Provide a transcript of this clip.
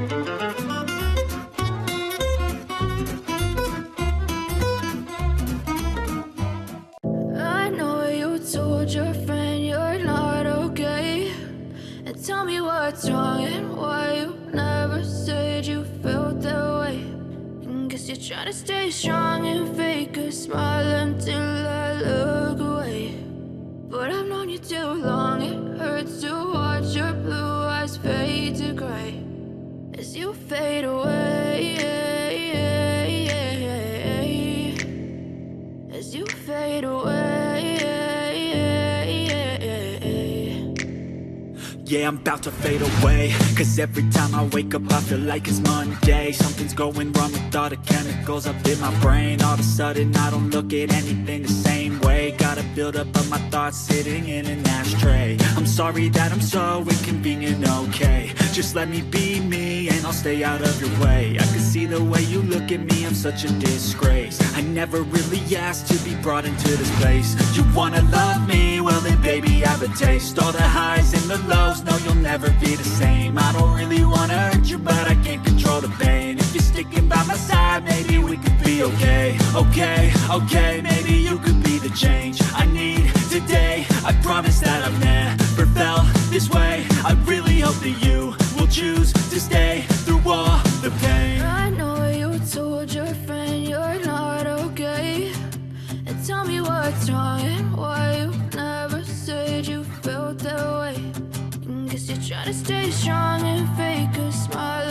I know you told your friend you're not okay, and tell me what's wrong and why you never said you felt that way. And guess you're trying to stay strong and fake a smile until I look away. But I've known you too long, it hurts to watch your blue eyes fade to gray as you fade away, as you fade away. Yeah, I'm about to fade away, cause every time I wake up I feel like it's Monday. Something's going wrong with all the chemicals up in my brain. All of a sudden I don't look at anything the same way. Gotta build up of my thoughts sitting in an ashtray. I'm sorry that I'm so inconvenient, okay. Just let me be me and I'll stay out of your way. I can see the way you look at me, I'm such a disgrace. I never really asked to be brought into this place. You wanna love me? Well then baby I have a taste. All the highs and the lows, no you'll never be the same. I don't really wanna hurt you but I can't control the pain. If you're sticking by my side maybe we could be okay. Okay, maybe you could be the change I need today. I promise that I've never felt this way. I really hope that you will choose to stay through all the pain. I know you told your friend you're not okay, and tell me what's wrong and why you never said you felt that way. And guess you're trying to stay strong and fake a smile